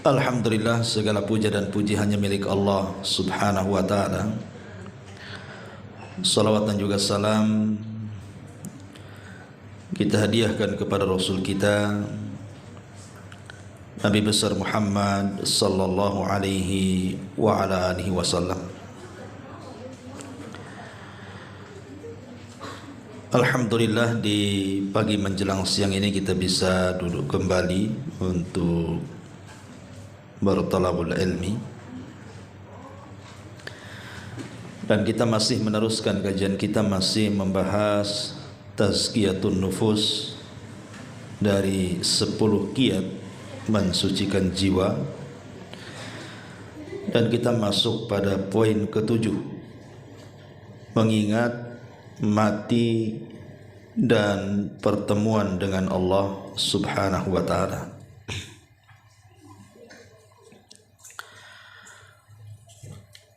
Alhamdulillah, segala puja dan puji hanya milik Allah subhanahu wa ta'ala. Salawat dan juga salam kita hadiahkan kepada Rasul kita Nabi besar Muhammad sallallahu alaihi wa ala alihi wasallam. Alhamdulillah, di pagi menjelang siang ini kita bisa duduk kembali untuk bertalabul ilmi, dan kita masih meneruskan kajian kita, masih membahas tazkiyatun nufus dari 10 kiat mensucikan jiwa, dan kita masuk pada poin ke-7, mengingat mati dan pertemuan dengan Allah subhanahu wa ta'ala.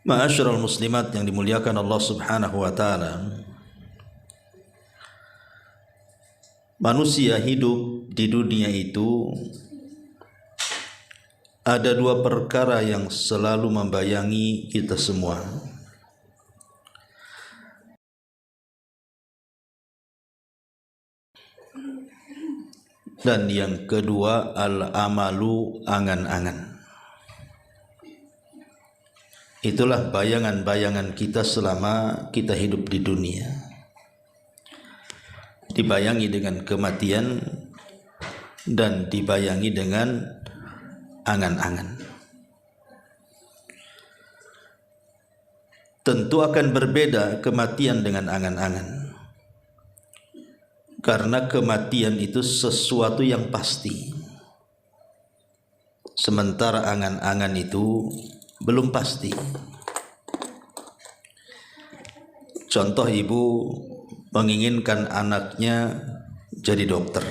Ma'asyiral muslimat yang dimuliakan Allah subhanahu wa ta'ala, manusia hidup di dunia itu ada dua perkara yang selalu membayangi kita semua. Dan yang kedua, al-amalu, angan-angan. Itulah bayangan-bayangan kita selama kita hidup di dunia. Dibayangi dengan kematian dan dibayangi dengan angan-angan. Tentu akan berbeda kematian dengan angan-angan, karena kematian itu sesuatu yang pasti, sementara angan-angan itu belum pasti. Contoh, ibu menginginkan anaknya jadi dokter,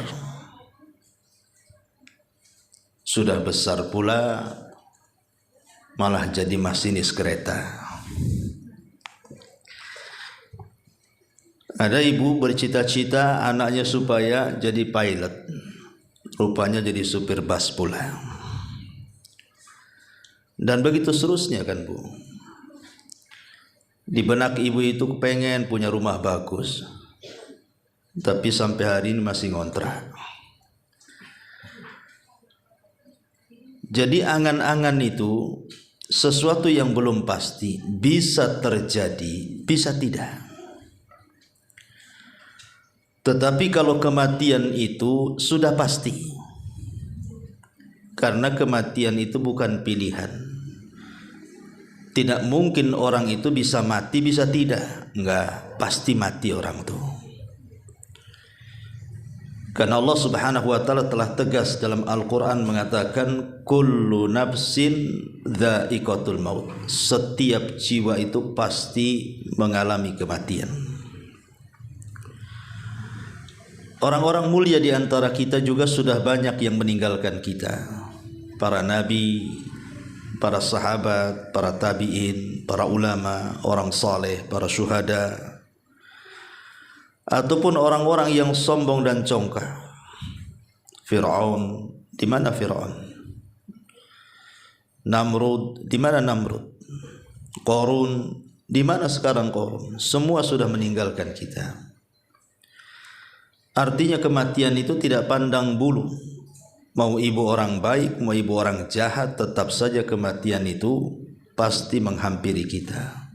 sudah besar pula malah jadi masinis kereta. Ada ibu bercita-cita anaknya supaya jadi pilot, rupanya jadi supir bus pula. Dan begitu seterusnya kan Bu. Di benak ibu itu pengen punya rumah bagus, tapi sampai hari ini masih ngontrak. Jadi angan-angan itu sesuatu yang belum pasti, bisa terjadi, bisa tidak. Tetapi kalau kematian itu sudah pasti, karena kematian itu bukan pilihan. Tidak mungkin orang itu bisa mati, bisa tidak. Enggak, pasti mati orang itu. Karena Allah subhanahu wa ta'ala telah tegas dalam Al-Quran mengatakan, kullu nafsin dha'iqatul maut. Setiap jiwa itu pasti mengalami kematian. Orang-orang mulia di antara kita juga sudah banyak yang meninggalkan kita. Para nabi, para sahabat, para tabi'in, para ulama, orang saleh, para syuhada, ataupun orang-orang yang sombong dan congkak. Fir'aun, di mana Fir'aun? Namrud, di mana Namrud? Qarun, di mana sekarang Qarun? Semua sudah meninggalkan kita. Artinya kematian itu tidak pandang bulu. Mau ibu orang baik, mau ibu orang jahat, tetap saja kematian itu pasti menghampiri kita.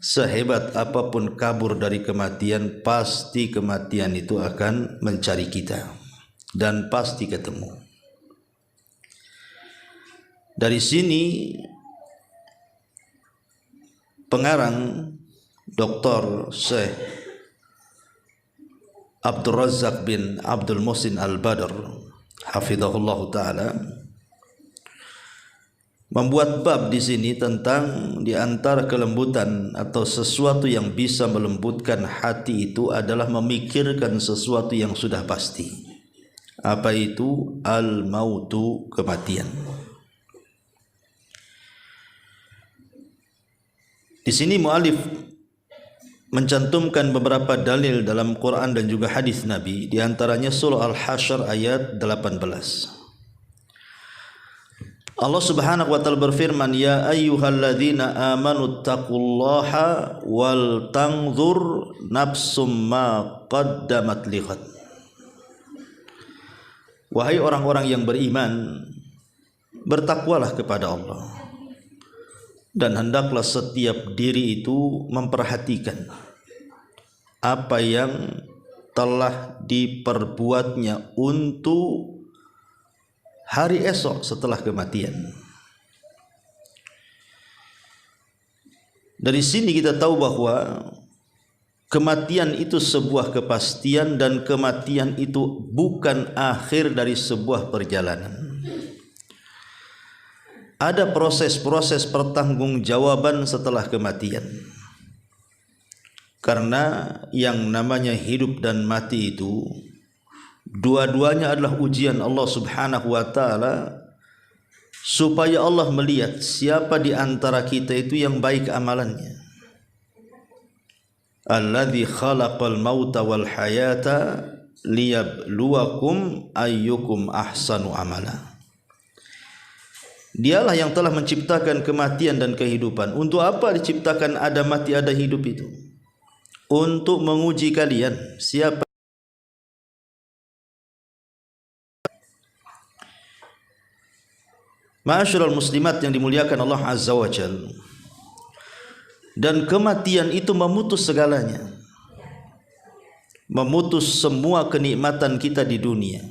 Sehebat apapun kabur dari kematian, pasti kematian itu akan mencari kita dan pasti ketemu. Dari sini pengarang Dr. Syekh Abdul Razak bin Abdul Muhsin Al-Badr hafizahullah ta'ala membuat bab di sini tentang di antara kelembutan atau sesuatu yang bisa melembutkan hati itu adalah memikirkan sesuatu yang sudah pasti. Apa itu? Al-mautu, kematian. Di sini mu'alif mencantumkan beberapa dalil dalam Quran dan juga hadis Nabi, di antaranya surah Al-Hasyr ayat 18. Allah Subhanahu wa taala berfirman, ya ayyuhalladzina amanu taqullaha wal tanzur nafsum ma qaddamat lighad. Wahai orang-orang yang beriman, bertakwalah kepada Allah, dan hendaklah setiap diri itu memperhatikan apa yang telah diperbuatnya untuk hari esok setelah kematian. Dari sini kita tahu bahwa kematian itu sebuah kepastian, dan kematian itu bukan akhir dari sebuah perjalanan. Ada proses-proses pertanggungjawaban setelah kematian. Karena yang namanya hidup dan mati itu dua-duanya adalah ujian Allah Subhanahu wa taala, supaya Allah melihat siapa di antara kita itu yang baik amalannya. Alladzi khalaqal mauta wal hayata liyabluwakum ayyukum ahsanu amala. Dialah yang telah menciptakan kematian dan kehidupan. Untuk apa diciptakan ada mati ada hidup itu? Untuk menguji kalian siapa. Ma'asyiral muslimat yang dimuliakan Allah Azza wa Jalla. Dan kematian itu memutus segalanya, memutus semua kenikmatan kita di dunia.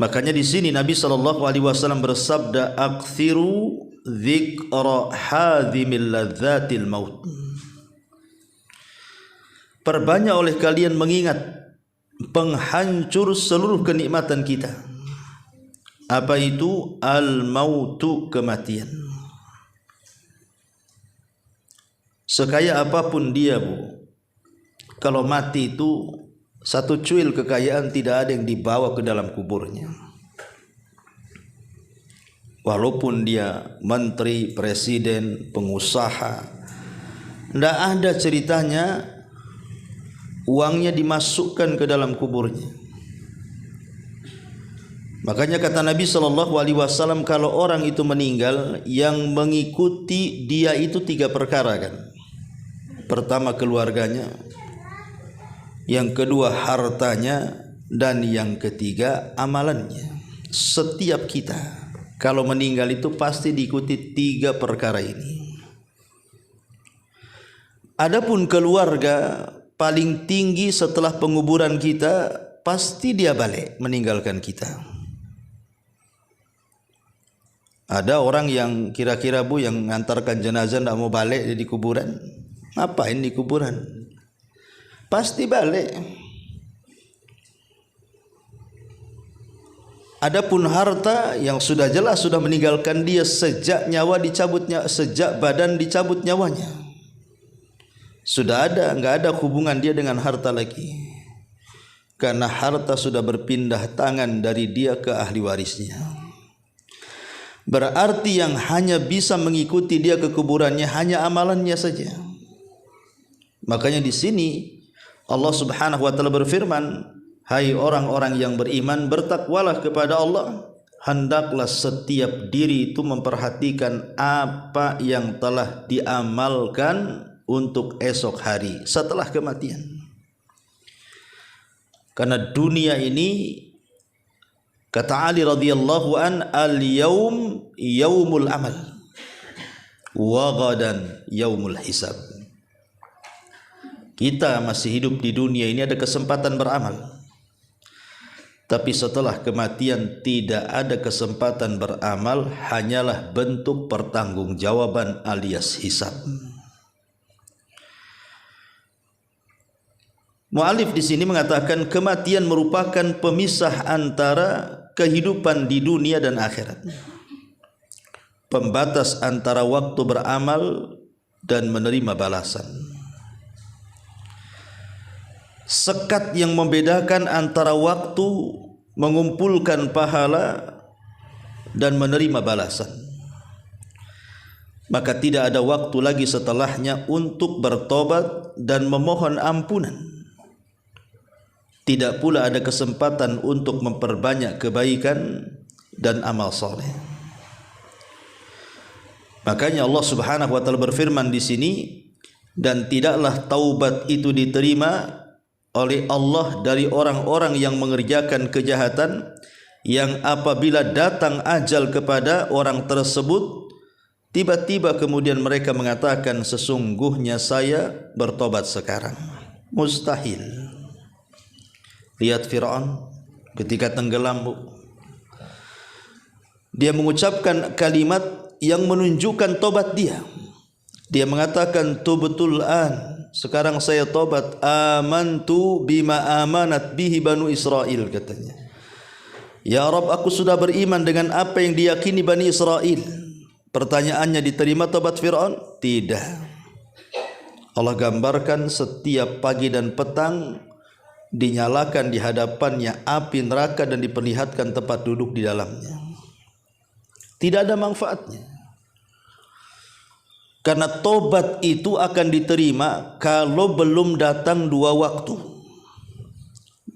Makanya di sini Nabi SAW bersabda, "Aktsiru dzikra hadzimil ladzatil maut." Perbanyak oleh kalian mengingat penghancur seluruh kenikmatan kita. Apa itu? Al-mautu, kematian. Sekaya apapun dia, Bu, kalau mati itu satu cuil kekayaan tidak ada yang dibawa ke dalam kuburnya. Walaupun dia menteri, presiden, pengusaha, tidak ada ceritanya uangnya dimasukkan ke dalam kuburnya. Makanya kata Nabi SAW, kalau orang itu meninggal, yang mengikuti dia itu 3 perkara kan. Pertama keluarganya, yang kedua hartanya, dan yang ketiga amalannya. Setiap kita kalau meninggal itu pasti diikuti 3 perkara ini. Adapun keluarga, paling tinggi setelah penguburan kita, pasti dia balik meninggalkan kita. Ada orang yang kira-kira, Bu, yang mengantarkan jenazah tidak mau balik di kuburan. Ngapain di kuburan? Pasti balik. Adapun harta yang sudah jelas sudah meninggalkan dia sejak nyawa dicabutnya, sejak badan dicabut nyawanya. Sudah enggak ada hubungan dia dengan harta lagi. Karena harta sudah berpindah tangan dari dia ke ahli warisnya. Berarti yang hanya bisa mengikuti dia ke kuburannya hanya amalannya saja. Makanya di sini Allah Subhanahu wa taala berfirman, hai orang-orang yang beriman, bertakwalah kepada Allah, hendaklah setiap diri itu memperhatikan apa yang telah diamalkan untuk esok hari setelah kematian. Karena dunia ini, kata Ali radhiyallahu an, al-yaum yaumul amal wa ghadan yaumul hisab. Kita masih hidup di dunia ini ada kesempatan beramal, tapi setelah kematian tidak ada kesempatan beramal, hanyalah bentuk pertanggungjawaban alias hisab. Mu'alif di sini mengatakan kematian merupakan pemisah antara kehidupan di dunia dan akhirat, pembatas antara waktu beramal dan menerima balasan, sekat yang membedakan antara waktu mengumpulkan pahala dan menerima balasan. Maka tidak ada waktu lagi setelahnya untuk bertobat dan memohon ampunan. Tidak pula ada kesempatan untuk memperbanyak kebaikan dan amal saleh. Makanya Allah Subhanahu wa taala berfirman di sini, dan tidaklah taubat itu diterima oleh Allah dari orang-orang yang mengerjakan kejahatan, yang apabila datang ajal kepada orang tersebut, tiba-tiba kemudian mereka mengatakan, sesungguhnya saya bertobat sekarang. Mustahil. Lihat Fir'aun ketika tenggelam, dia mengucapkan kalimat yang menunjukkan tobat dia. Dia mengatakan, tubtul an, sekarang saya tobat. Amantu bima amanat bihi banu Israel, katanya. Ya Rabb, aku sudah beriman dengan apa yang diyakini Bani Israel. Pertanyaannya, diterima tobat Fir'aun? Tidak. Allah gambarkan setiap pagi dan petang dinyalakan di hadapannya api neraka dan diperlihatkan tempat duduk di dalamnya. Tidak ada manfaatnya. Karena tobat itu akan diterima kalau belum datang dua waktu.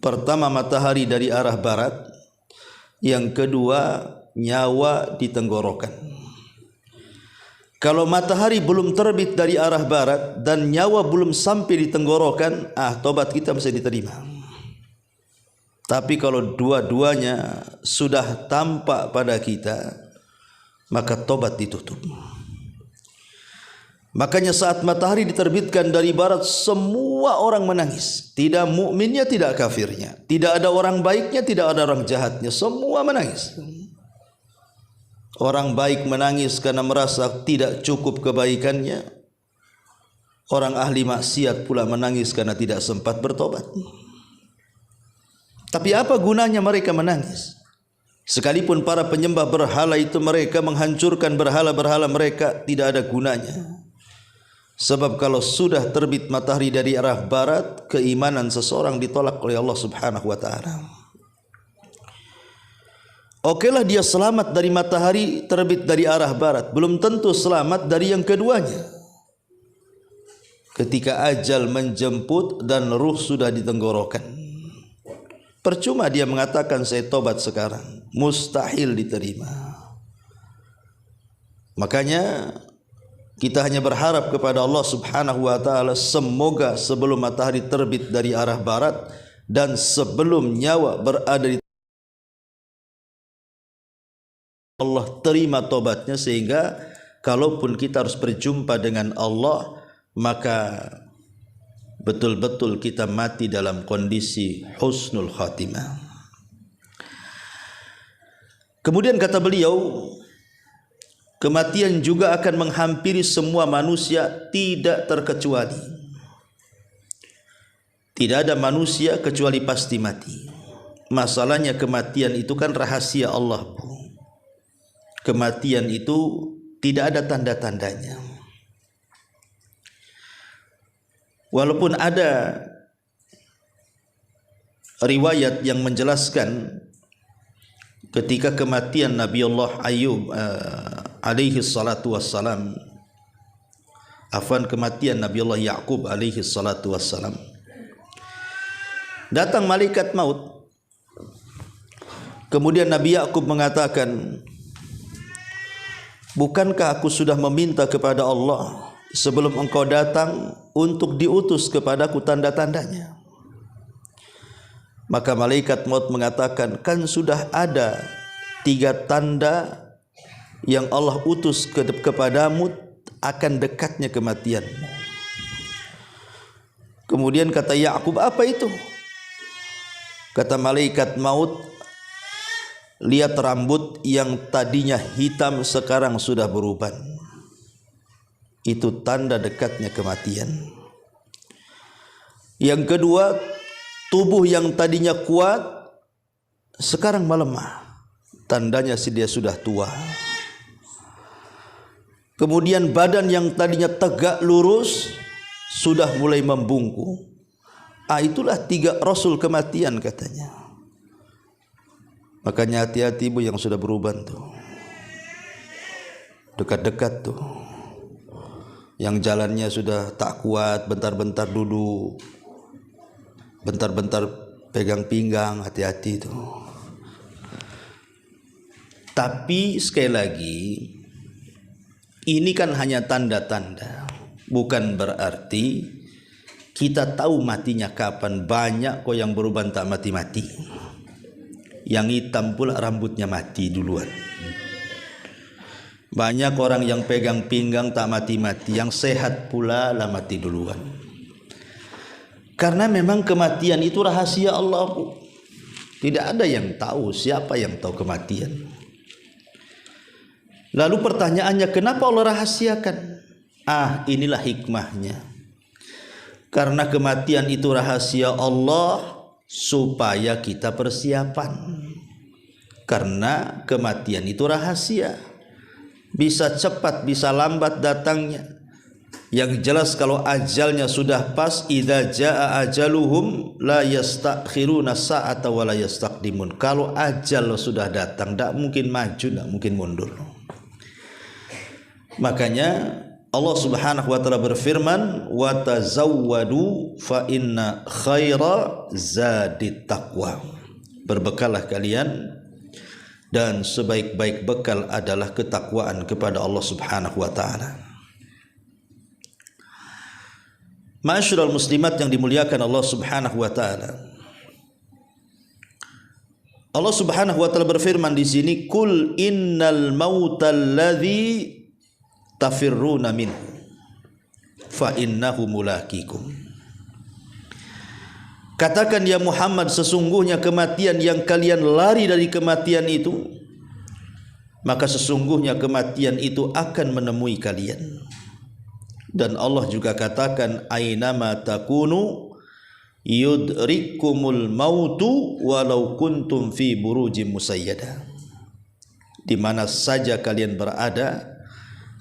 Pertama, matahari dari arah barat. Yang kedua, nyawa di tenggorokan. Kalau matahari belum terbit dari arah barat dan nyawa belum sampai di tenggorokan, tobat kita bisa diterima. Tapi kalau dua-duanya sudah tampak pada kita, maka tobat ditutup. Makanya saat matahari diterbitkan dari barat, semua orang menangis. Tidak mukminnya, tidak kafirnya. Tidak ada orang baiknya, tidak ada orang jahatnya. Semua menangis. Orang baik menangis karena merasa tidak cukup kebaikannya. Orang ahli maksiat pula menangis karena tidak sempat bertobat. Tapi apa gunanya mereka menangis? Sekalipun para penyembah berhala itu mereka menghancurkan berhala-berhala mereka, tidak ada gunanya. Sebab kalau sudah terbit matahari dari arah barat, keimanan seseorang ditolak oleh Allah Subhanahu wa taala. Okelah dia selamat dari matahari terbit dari arah barat, belum tentu selamat dari yang keduanya. Ketika ajal menjemput dan ruh sudah di tenggorokan, percuma dia mengatakan saya tobat sekarang, mustahil diterima. Makanya kita hanya berharap kepada Allah Subhanahu wa taala, semoga sebelum matahari terbit dari arah barat dan sebelum nyawa berada di Allah, terima tobatnya, sehingga kalaupun kita harus berjumpa dengan Allah, maka betul-betul kita mati dalam kondisi husnul khatimah. Kemudian kata beliau, kematian juga akan menghampiri semua manusia tidak terkecuali. Tidak ada manusia kecuali pasti mati. Masalahnya kematian itu kan rahasia Allah, Bu. Kematian itu tidak ada tanda-tandanya. Walaupun ada riwayat yang menjelaskan ketika kematian Nabi Allah Ayub alaihi salatu wassalam, kematian Nabi Allah Ya'qub alaihi salatu wassalam, datang malaikat maut. Kemudian Nabi Ya'qub mengatakan, bukankah aku sudah meminta kepada Allah sebelum engkau datang untuk diutus kepadaku tanda-tandanya? Maka malaikat maut mengatakan, kan sudah ada 3 tanda yang Allah utus kepadamu akan dekatnya kematianmu. Kemudian kata Ya'qub, apa itu? Kata malaikat maut, lihat rambut yang tadinya hitam sekarang sudah beruban. Itu tanda dekatnya kematian. Yang kedua, tubuh yang tadinya kuat sekarang melemah. Tandanya dia sudah tua. Kemudian badan yang tadinya tegak lurus sudah mulai membungkuk. Itulah 3 rasul kematian katanya. Makanya hati-hati Bu yang sudah beruban tuh. Dekat-dekat tuh. Yang jalannya sudah tak kuat, bentar-bentar duduk, bentar-bentar pegang pinggang, hati-hati tuh. Tapi sekali lagi, ini kan hanya tanda-tanda, bukan berarti kita tahu matinya kapan. Banyak kok yang berubah tak mati-mati. Yang hitam pula rambutnya mati duluan. Banyak orang yang pegang pinggang tak mati-mati, yang sehat pula lah mati duluan. Karena memang kematian itu rahasia Allah, Bu. Tidak ada yang tahu. Siapa yang tahu kematian? Lalu pertanyaannya, kenapa Allah rahasiakan? Inilah hikmahnya. Karena kematian itu rahasia Allah supaya kita persiapan. Karena kematian itu rahasia. Bisa cepat, bisa lambat datangnya. Yang jelas kalau ajalnya sudah pas, idza jaa ajaluhum la yastakhiruna sa'ata wa la yastaqdimun. Kalau ajal sudah datang, tidak mungkin maju, tidak mungkin mundur. Makanya Allah Subhanahu wa taala berfirman, wa tazawwadu fa inna khaira zadit taqwa. Berbekallah kalian, dan sebaik-baik bekal adalah ketakwaan kepada Allah Subhanahu wa taala. Ma'asyiral muslimat yang dimuliakan Allah Subhanahu wa taala. Allah Subhanahu wa taala berfirman di sini, "Qul innal mautal ladzi tafirruna minhu fa innahu mulaqikum." Katakan ya Muhammad, sesungguhnya kematian yang kalian lari dari kematian itu, maka sesungguhnya kematian itu akan menemui kalian. Dan Allah juga katakan, ainama takunu yudrikumul mautu walau kuntum fi burujim musayyada. Di mana saja kalian berada,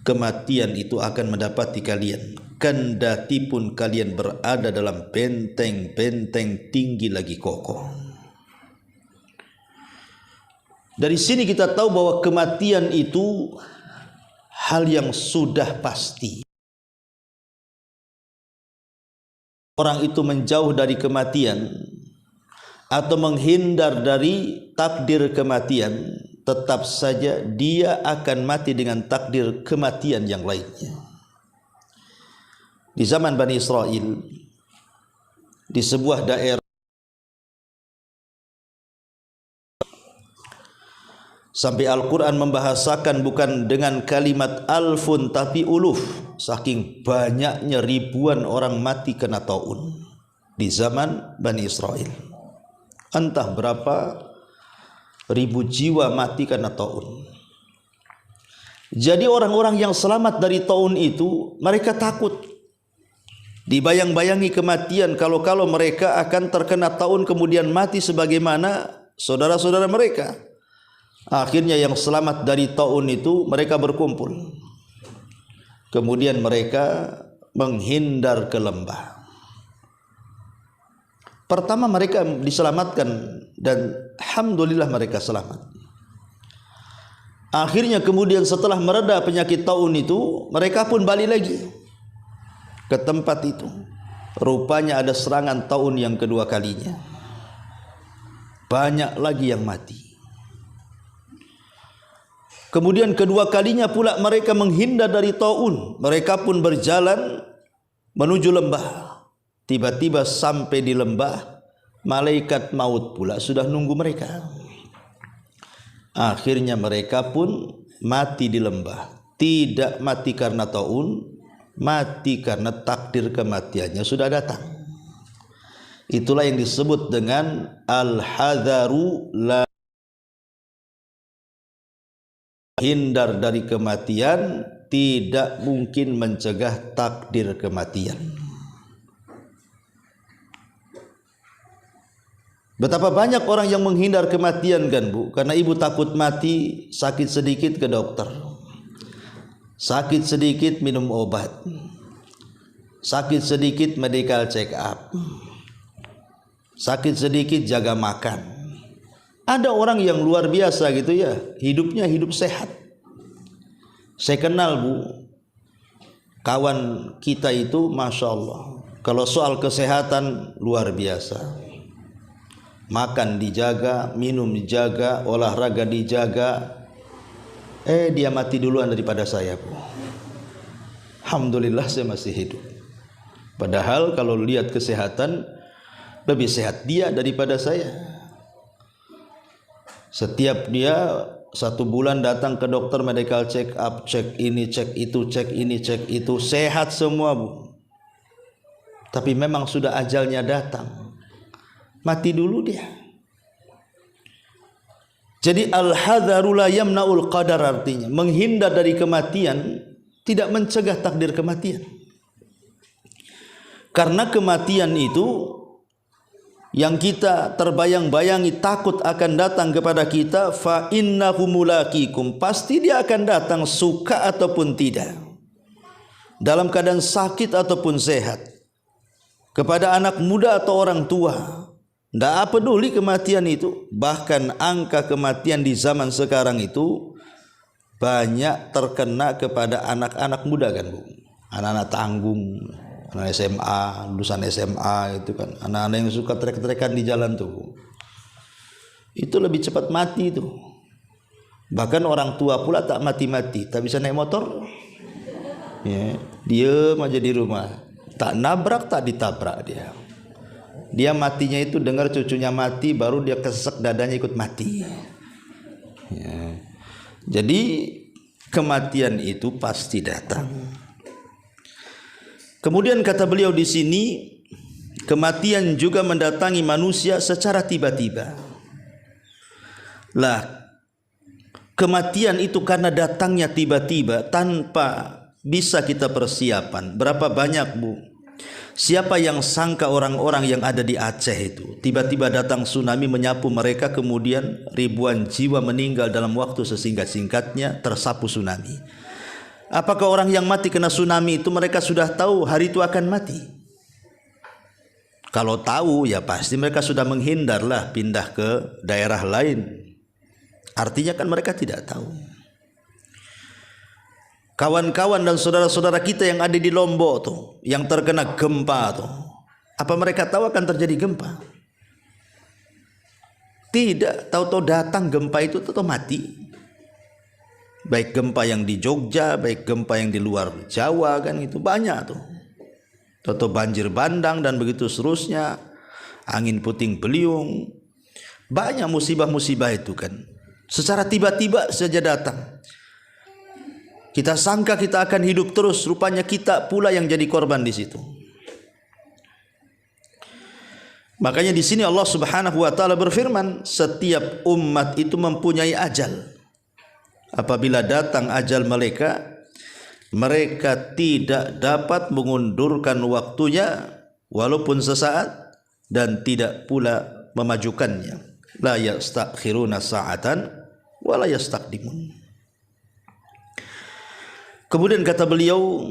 kematian itu akan mendapati kalian, kendati pun kalian berada dalam benteng-benteng tinggi lagi kokoh. Dari sini kita tahu bahwa kematian itu hal yang sudah pasti. Orang itu menjauh dari kematian atau menghindar dari takdir kematian, tetap saja dia akan mati dengan takdir kematian yang lainnya. Di zaman Bani Israel, di sebuah daerah, sampai Al-Quran membahasakan bukan dengan kalimat alfun tapi uluf, saking banyaknya ribuan orang mati kena taun di zaman Bani Israel. Entah berapa ribu jiwa mati kena taun. Jadi orang-orang yang selamat dari taun itu, mereka takut. Dibayang-bayangi kematian kalau mereka akan terkena taun kemudian mati sebagaimana saudara-saudara mereka. Akhirnya yang selamat dari taun itu mereka berkumpul. Kemudian mereka menghindar ke lembah. Pertama mereka diselamatkan dan alhamdulillah mereka selamat. Akhirnya kemudian setelah mereda penyakit taun itu, mereka pun balik lagi ke tempat itu. Rupanya ada serangan taun yang kedua kalinya. Banyak lagi yang mati. Kemudian kedua kalinya pula mereka menghindar dari taun. Mereka pun berjalan menuju lembah. Tiba-tiba sampai di lembah, malaikat maut pula sudah nunggu mereka. Akhirnya mereka pun mati di lembah. Tidak mati karena taun, mati karena takdir kematiannya sudah datang. Itulah yang disebut dengan al-hadharu la. Hindar dari kematian tidak mungkin mencegah takdir kematian. Betapa banyak orang yang menghindar kematian kan Bu, karena ibu takut mati, sakit sedikit ke dokter, sakit sedikit minum obat, sakit sedikit medical check up, sakit sedikit jaga makan. Ada orang yang luar biasa gitu ya, hidupnya hidup sehat. Saya kenal Bu, kawan kita itu Masya Allah, kalau soal kesehatan luar biasa. Makan dijaga, minum dijaga, olahraga dijaga, Dia mati duluan daripada saya, Bu. Alhamdulillah saya masih hidup. Padahal kalau lihat kesehatan, lebih sehat dia daripada saya. Setiap dia 1 bulan datang ke dokter, medical check up, cek ini, cek itu, cek ini, cek itu, sehat semua, Bu. Tapi memang sudah ajalnya datang, mati dulu dia. Jadi al-hadharu la yamna'ul qadar, artinya menghindar dari kematian tidak mencegah takdir kematian. Karena kematian itu yang kita terbayang-bayangi takut akan datang kepada kita, fa innahu mulaqikum, pasti dia akan datang suka ataupun tidak, dalam keadaan sakit ataupun sehat, kepada anak muda atau orang tua. Tidak peduli kematian itu. Bahkan angka kematian di zaman sekarang itu banyak terkena kepada anak-anak muda kan, Bu. Anak-anak tanggung, anak SMA, lulusan SMA itu kan, anak-anak yang suka trek-trekan di jalan tuh, Bu. Itu lebih cepat mati itu. Bahkan orang tua pula tak mati-mati, tak bisa naik motor, ya, diam aja di rumah, tak nabrak tak ditabrak dia. Dia matinya itu dengar cucunya mati, baru dia kesek dadanya ikut mati. Ya. Jadi kematian itu pasti datang. Kemudian kata beliau di sini, kematian juga mendatangi manusia secara tiba-tiba. Lah, kematian itu karena datangnya tiba-tiba tanpa bisa kita persiapan. Berapa banyak, Bu? Siapa yang sangka orang-orang yang ada di Aceh itu tiba-tiba datang tsunami menyapu mereka, kemudian ribuan jiwa meninggal dalam waktu sesingkat-singkatnya tersapu tsunami. Apakah orang yang mati kena tsunami itu mereka sudah tahu hari itu akan mati? Kalau tahu ya pasti mereka sudah menghindarlah, pindah ke daerah lain. Artinya kan mereka tidak tahu. Kawan-kawan dan saudara-saudara kita yang ada di Lombok tuh, yang terkena gempa tuh, apa mereka tahu akan terjadi gempa? Tidak, tahu-tahu datang gempa itu tahu mati. Baik gempa yang di Jogja, baik gempa yang di luar Jawa kan, itu banyak tuh. Tahu-tahu banjir bandang dan begitu seterusnya, angin puting beliung, banyak musibah-musibah itu kan. Secara tiba-tiba saja datang. Kita sangka kita akan hidup terus, rupanya kita pula yang jadi korban di situ. Makanya di sini Allah Subhanahu wa taala berfirman, setiap umat itu mempunyai ajal. Apabila datang ajal mereka, mereka tidak dapat mengundurkan waktunya walaupun sesaat, dan tidak pula memajukannya. La yastakhiruna sa'atan wa la yastaqdimun. Kemudian kata beliau,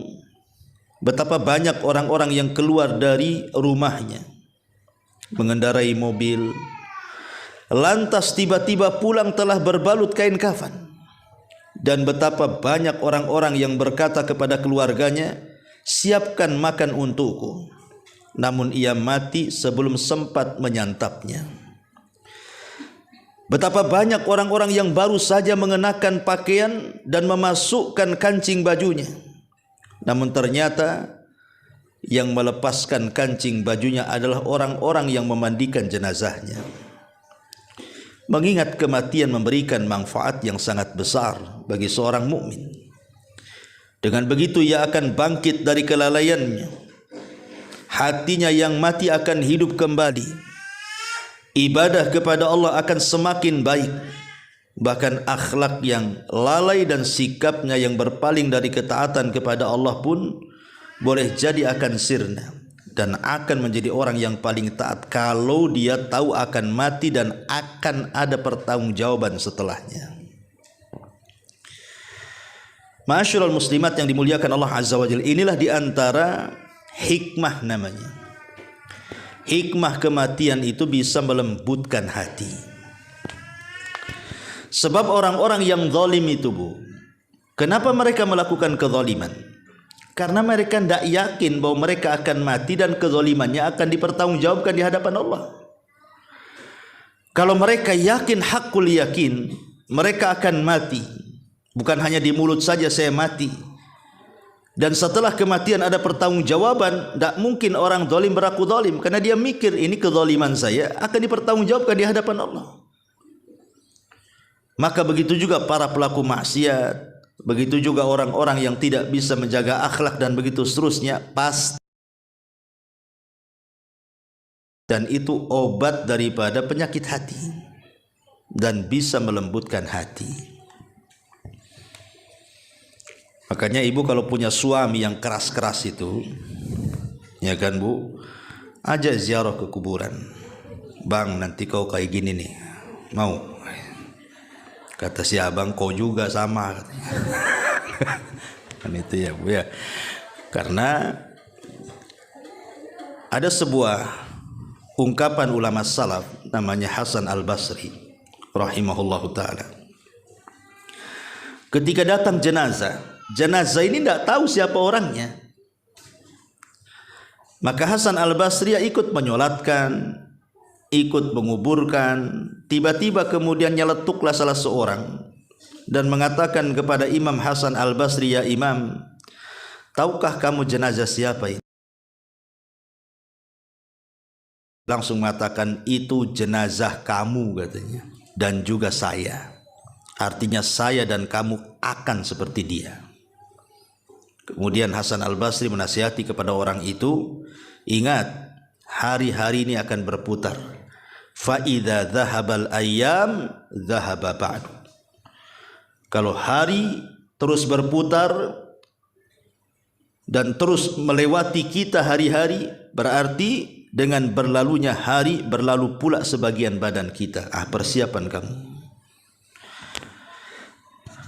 betapa banyak orang-orang yang keluar dari rumahnya mengendarai mobil, lantas tiba-tiba pulang telah berbalut kain kafan. Dan betapa banyak orang-orang yang berkata kepada keluarganya, siapkan makan untukku, namun ia mati sebelum sempat menyantapnya. Betapa banyak orang-orang yang baru saja mengenakan pakaian dan memasukkan kancing bajunya, namun ternyata yang melepaskan kancing bajunya adalah orang-orang yang memandikan jenazahnya. Mengingat kematian memberikan manfaat yang sangat besar bagi seorang mukmin. Dengan begitu ia akan bangkit dari kelalaiannya. Hatinya yang mati akan hidup kembali. Ibadah kepada Allah akan semakin baik. Bahkan akhlak yang lalai dan sikapnya yang berpaling dari ketaatan kepada Allah pun boleh jadi akan sirna, dan akan menjadi orang yang paling taat kalau dia tahu akan mati dan akan ada pertanggungjawaban setelahnya. Ma'asyiral muslimat yang dimuliakan Allah Azza wa Jalla, inilah diantara hikmah namanya. Hikmah kematian itu bisa melembutkan hati. Sebab orang-orang yang zalim itu, Bu, kenapa mereka melakukan kezaliman? Karena mereka tidak yakin bahwa mereka akan mati dan kezalimannya akan dipertanggungjawabkan di hadapan Allah. Kalau mereka yakin hakul yakin mereka akan mati, Bukan hanya di mulut saja saya mati. Dan setelah kematian ada pertanggungjawaban. Tak mungkin orang zalim berlaku zalim, karena dia mikir ini kezaliman saya akan dipertanggungjawabkan di hadapan Allah. Maka begitu juga para pelaku maksiat, begitu juga orang-orang yang tidak bisa menjaga akhlak dan begitu seterusnya, pasti. Dan itu obat daripada penyakit hati dan bisa melembutkan hati. Makanya ibu kalau punya suami yang keras-keras itu, ya kan bu, ajak ziarah ke kuburan. Bang, nanti kau kayak gini nih, mau? Kata si abang, kau juga sama. Kan itu ya bu ya. Karena ada sebuah ungkapan ulama salaf namanya Hasan Al-Basri rahimahullahu ta'ala. Ketika datang jenazah ini tidak tahu siapa orangnya. Maka Hasan Al-Basri ikut menyolatkan, ikut menguburkan. Tiba-tiba kemudian nyeletuklah salah seorang dan mengatakan kepada Imam Hasan Al-Basri, ya Imam, tahukah kamu jenazah siapa itu? Langsung mengatakan, itu jenazah kamu katanya, dan juga saya. Artinya saya dan kamu akan seperti dia. Kemudian Hasan Al-Basri menasihati kepada orang itu, ingat, hari-hari ini akan berputar. Fa idza dhahabal ayyam dhahaba ba'du. Kalau hari terus berputar dan terus melewati kita hari-hari, berarti dengan berlalunya hari berlalu pula sebagian badan kita. Persiapan kamu.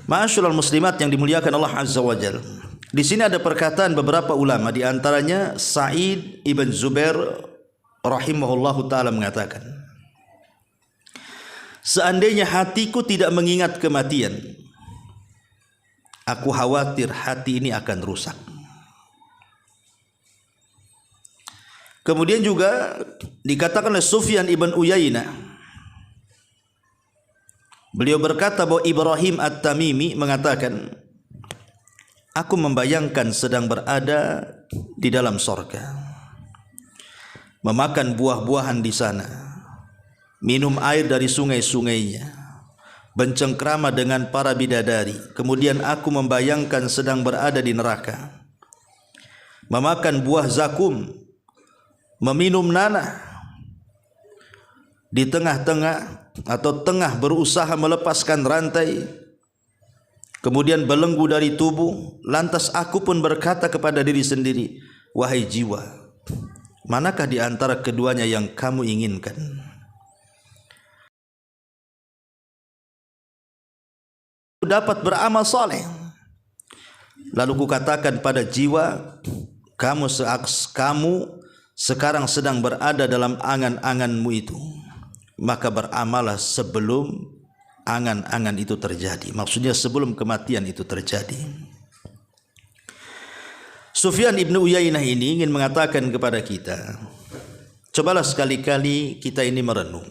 Ma'asyiral muslimat yang dimuliakan Allah Azza wa Jalla. Di sini ada perkataan beberapa ulama, di antaranya Sa'id ibn Zubair rahimahullahu taala mengatakan, seandainya hatiku tidak mengingat kematian, aku khawatir hati ini akan rusak. Kemudian juga dikatakan oleh Sufyan ibn Uyainah, beliau berkata bahwa Ibrahim At-Tamimi mengatakan, aku membayangkan sedang berada di dalam sorga, memakan buah-buahan di sana, minum air dari sungai-sungainya, bercengkrama dengan para bidadari. Kemudian aku membayangkan sedang berada di neraka, memakan buah zakum, meminum nanah, di tengah-tengah atau tengah berusaha melepaskan rantai, kemudian belenggu dari tubuh. Lantas aku pun berkata kepada diri sendiri, wahai jiwa, manakah di antara keduanya yang kamu inginkan? Dapat beramal soleh. Lalu kukatakan pada jiwa, kamu sekarang sedang berada dalam angan-anganmu itu, maka beramallah sebelum angan-angan itu terjadi. Maksudnya sebelum kematian itu terjadi. Sufyan ibn Uyainah ini ingin mengatakan kepada kita, cobalah sekali-kali kita ini merenung.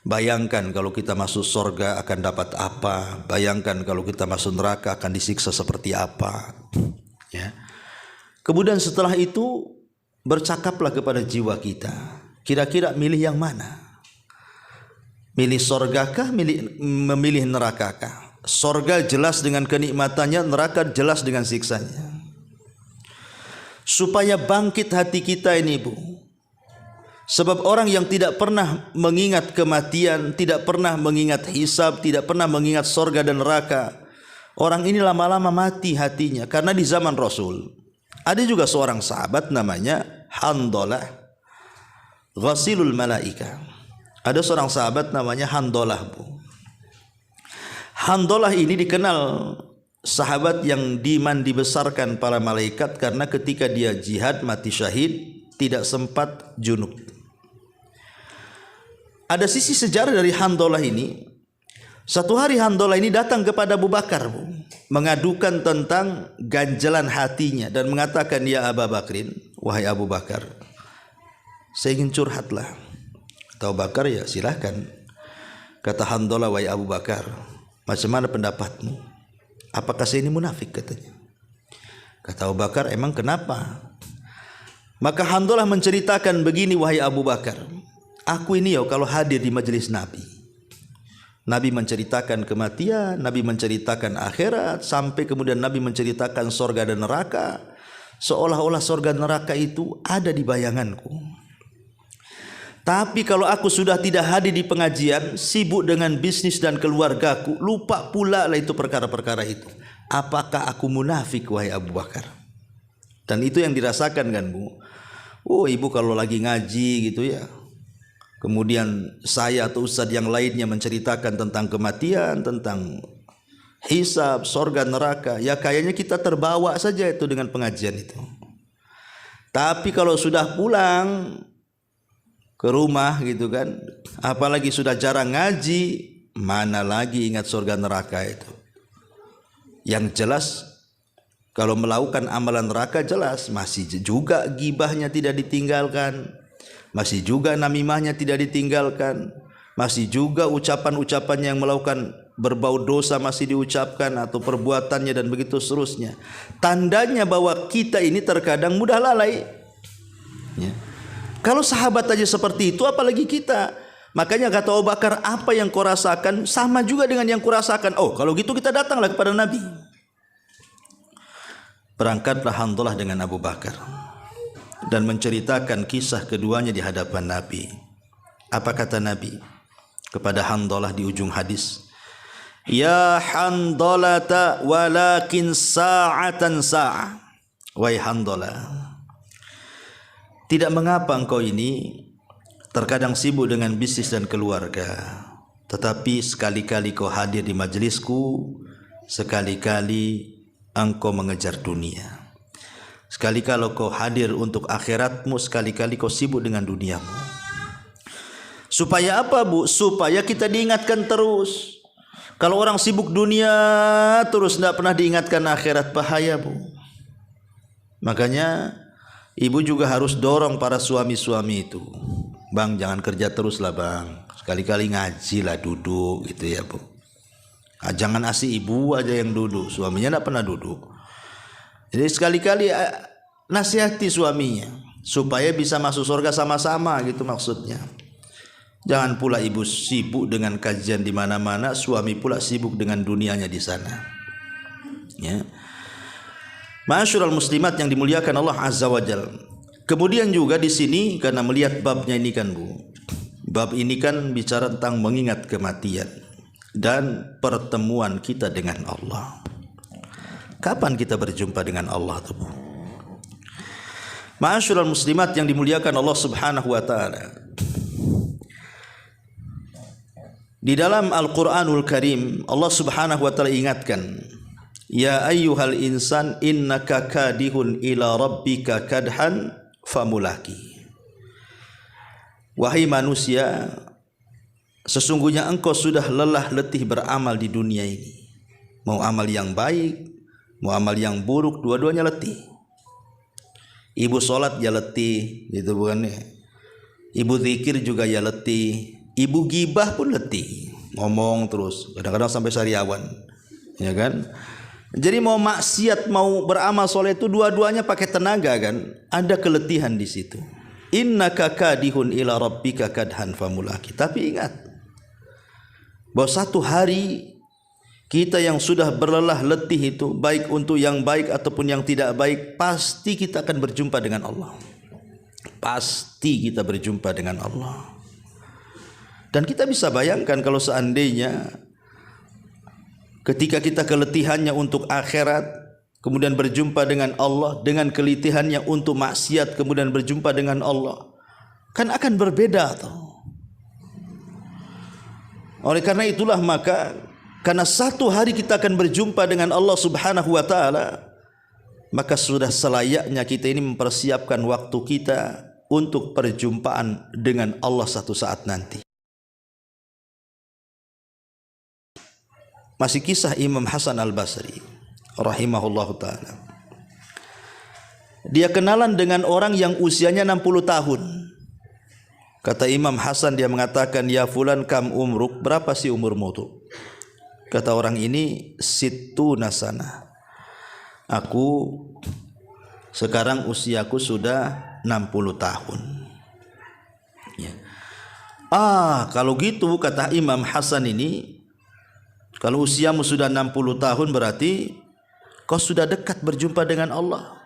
Bayangkan kalau kita masuk surga akan dapat apa, bayangkan kalau kita masuk neraka akan disiksa seperti apa, ya. Kemudian setelah itu bercakaplah kepada jiwa kita, kira-kira milih yang mana? Milih sorgakah, memilih nerakakah? Sorga jelas dengan kenikmatannya, neraka jelas dengan siksanya. Supaya bangkit hati kita ini, Bu. Sebab orang yang tidak pernah mengingat kematian, tidak pernah mengingat hisab, tidak pernah mengingat sorga dan neraka, orang ini lama-lama mati hatinya. Karena di zaman Rasul ada juga seorang sahabat namanya Handalah Ghasilul Malaika. Ada seorang sahabat namanya Handalah, Bu. Handalah ini dikenal sahabat yang dibesarkan para malaikat karena ketika dia jihad mati syahid tidak sempat junub. Ada sisi sejarah dari Handalah ini. Satu hari Handalah ini datang kepada Abu Bakar, Bu, mengadukan tentang ganjalan hatinya dan mengatakan, ya Abu Bakrin, wahai Abu Bakar, saya ingin curhatlah. Kata Abu Bakar, ya silahkan. Kata Handalah, wahai Abu Bakar, Macam mana pendapatmu? Apakah saya ini munafik? Katanya. Kata Abu Bakar, emang kenapa? Maka Handalah menceritakan begini, wahai Abu Bakar, aku ini kalau hadir di majelis Nabi, Nabi menceritakan kematian, Nabi menceritakan akhirat, sampai kemudian Nabi menceritakan sorga dan neraka, seolah-olah sorga dan neraka itu ada di bayanganku. Tapi kalau aku sudah tidak hadir di pengajian, sibuk dengan bisnis dan keluargaku, lupa pula lah itu perkara-perkara itu. Apakah aku munafik, wahai Abu Bakar? Dan itu yang dirasakan kan, Bu? Oh, ibu kalau lagi ngaji gitu ya, kemudian saya atau ustadz yang lainnya menceritakan tentang kematian, tentang hisab, sorga, neraka, ya kayaknya kita terbawa saja itu dengan pengajian itu. Tapi kalau sudah pulang ke rumah gitu kan, apalagi sudah jarang ngaji, mana lagi ingat sorga neraka itu. Yang jelas kalau melakukan amalan neraka jelas masih juga gibahnya tidak ditinggalkan, masih juga namimahnya tidak ditinggalkan, masih juga ucapan-ucapannya yang melakukan berbau dosa masih diucapkan, atau perbuatannya dan begitu seterusnya. Tandanya bahwa kita ini terkadang mudah lalai ya. Kalau sahabat aja seperti itu, apalagi kita. Makanya kata Abu Bakar, apa yang kau rasakan sama juga dengan yang kurasakan. Oh, kalau gitu kita datanglah kepada Nabi. Berangkatlah Handalah dengan Abu Bakar dan menceritakan kisah keduanya di hadapan Nabi. Apa kata Nabi kepada Handalah di ujung hadis? Ya Handalata walakin sa'atan sa'ah. Wahai Handalah, tidak mengapa engkau ini terkadang sibuk dengan bisnis dan keluarga, tetapi sekali-kali kau hadir di majelisku, sekali-kali engkau mengejar dunia. Sekali kalau kau hadir untuk akhiratmu, sekali-kali kau sibuk dengan duniamu. Supaya apa, Bu? Supaya kita diingatkan terus. Kalau orang sibuk dunia terus tidak pernah diingatkan akhirat, bahaya, Bu. Makanya ibu juga harus dorong para suami-suami itu. Bang, jangan kerja terus lah, Bang. Sekali-kali ngaji lah, duduk gitu ya, Bu. Jangan asih ibu aja yang duduk, suaminya tidak pernah duduk. Jadi sekali-kali nasihati suaminya supaya bisa masuk surga sama-sama, gitu maksudnya. Jangan pula ibu sibuk dengan kajian di mana-mana, suami pula sibuk dengan dunianya di sana. Ya. Ma'asyiral muslimat yang dimuliakan Allah Azza wa Jalla. Kemudian juga di sini, karena melihat babnya ini kan, Bu. Bab ini kan bicara tentang mengingat kematian dan pertemuan kita dengan Allah. Kapan kita berjumpa dengan Allah tuh, Bu? Ma'asyiral muslimat yang dimuliakan Allah Subhanahu wa taala. Di dalam Al-Qur'anul Karim Allah Subhanahu wa taala ingatkan, ya ayyuhal insan innaka kadihun ila rabbika kadhan famulaki. Wahai manusia, sesungguhnya engkau sudah lelah letih beramal di dunia ini. Mau amal yang baik, mau amal yang buruk, dua-duanya letih. Ibu sholat ya letih, gitu bukan ya? Ibu zikir juga ya letih. Ibu gibah pun letih, ngomong terus, kadang-kadang sampai sariawan, ya kan? Jadi mau maksiat, mau beramal soleh itu dua-duanya pakai tenaga kan? Ada keletihan di situ. Innaka kadihun ila rabbika kadhan famulaki. Tapi ingat bahwa satu hari kita yang sudah berlelah letih itu, baik untuk yang baik ataupun yang tidak baik, pasti kita akan berjumpa dengan Allah. Pasti kita berjumpa dengan Allah. Dan kita bisa bayangkan kalau seandainya ketika kita keletihannya untuk akhirat, kemudian berjumpa dengan Allah, dengan keletihannya untuk maksiat, kemudian berjumpa dengan Allah, kan akan berbeda tuh. Oleh karena itulah maka, karena satu hari kita akan berjumpa dengan Allah Subhanahu wa taala, maka sudah selayaknya kita ini mempersiapkan waktu kita untuk perjumpaan dengan Allah satu saat nanti. Masih kisah Imam Hasan Al-Basri rahimahullahu ta'ala. Dia kenalan dengan orang yang usianya 60 tahun. Kata Imam Hasan, dia mengatakan, ya fulan kam umruk, berapa sih umurmu tuh? kata orang ini, sittuna sana. Aku sekarang usiaku sudah 60 tahun. Ya. Kalau gitu kata Imam Hasan ini, kalau usiamu sudah 60 tahun berarti kau sudah dekat berjumpa dengan Allah.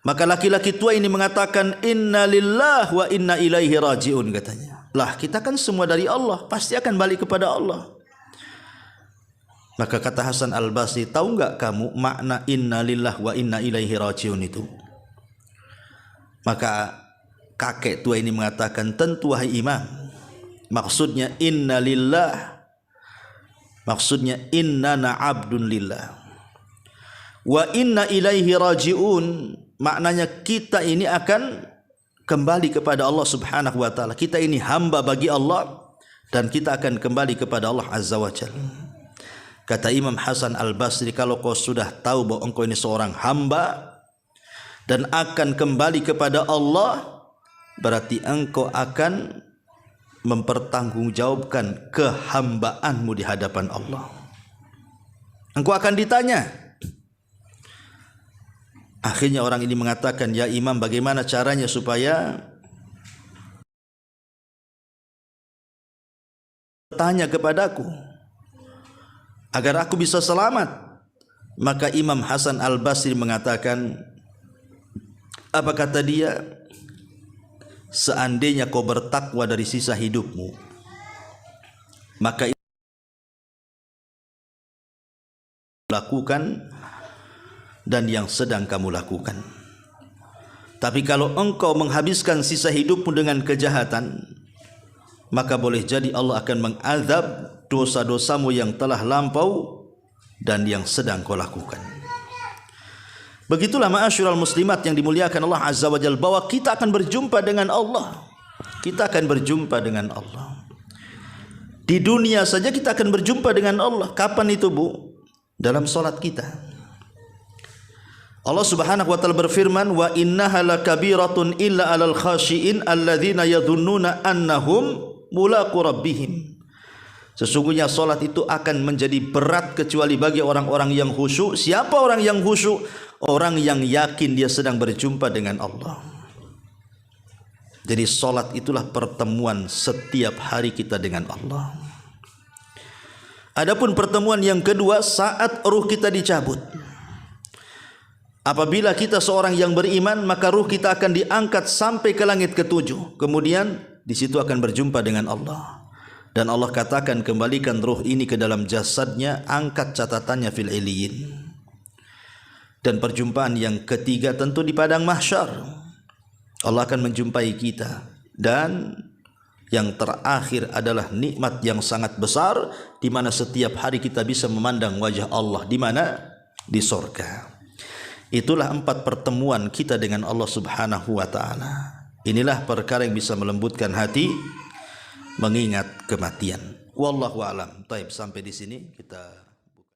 Maka laki-laki tua ini mengatakan, inna lillahi wa inna ilaihi raji'un, katanya. Lah, kita kan semua dari Allah, pasti akan balik kepada Allah. Maka kata Hasan Al-Basri, tahu enggak kamu makna inna lillahi wa inna ilaihi raji'un itu? Maka kakek tua ini mengatakan, tentu wahai imam, maksudnya inna lillah, maksudnya innana abdun lillah, wa inna ilaihi raji'un, maknanya kita ini akan kembali kepada Allah Subhanahu wa taala. Kita ini hamba bagi Allah dan kita akan kembali kepada Allah Azza wa Jalla. Kata Imam Hasan Al-Basri, kalau kau sudah tahu bahwa engkau ini seorang hamba dan akan kembali kepada Allah, berarti engkau akan mempertanggungjawabkan kehambaanmu di hadapan Allah. Engkau akan ditanya. Akhirnya orang ini mengatakan, ya imam, bagaimana caranya supaya tanya kepadaku agar aku bisa selamat? Maka Imam Hasan Al-Basri mengatakan, apa kata dia? Seandainya kau bertakwa dari sisa hidupmu, maka lakukan dan yang sedang kamu lakukan. Tapi kalau engkau menghabiskan sisa hidupmu dengan kejahatan, maka boleh jadi Allah akan mengazab dosa-dosamu yang telah lampau dan yang sedang kau lakukan. Begitulah ma'asyiral muslimat yang dimuliakan Allah Azza wa Jalla, bahwa kita akan berjumpa dengan Allah. Kita akan berjumpa dengan Allah. Di dunia saja kita akan berjumpa dengan Allah. Kapan itu, Bu? Dalam salat kita. Allah Subhanahu wa taala berfirman, wa innaha lakabiratun illa 'alal khashiin alladzina yadhunnuna annahum mulaqu rabbihim. Sesungguhnya salat itu akan menjadi berat kecuali bagi orang-orang yang khusyuk. Siapa orang yang khusyuk? Orang yang yakin dia sedang berjumpa dengan Allah. Jadi salat itulah pertemuan setiap hari kita dengan Allah. Adapun pertemuan yang kedua saat ruh kita dicabut. Apabila kita seorang yang beriman, maka ruh kita akan diangkat sampai ke langit ketujuh. Kemudian di situ akan berjumpa dengan Allah. Dan Allah katakan, kembalikan ruh ini ke dalam jasadnya, angkat catatannya fil iliyin. Dan perjumpaan yang ketiga tentu di padang mahsyar. Allah akan menjumpai kita. Dan yang terakhir adalah nikmat yang sangat besar, di mana setiap hari kita bisa memandang wajah Allah. Di mana? Di surga. Itulah 4 pertemuan kita dengan Allah Subhanahu wa taala. Inilah perkara yang bisa melembutkan hati mengingat kematian. Wallahu a'lam. Baik, sampai di sini kita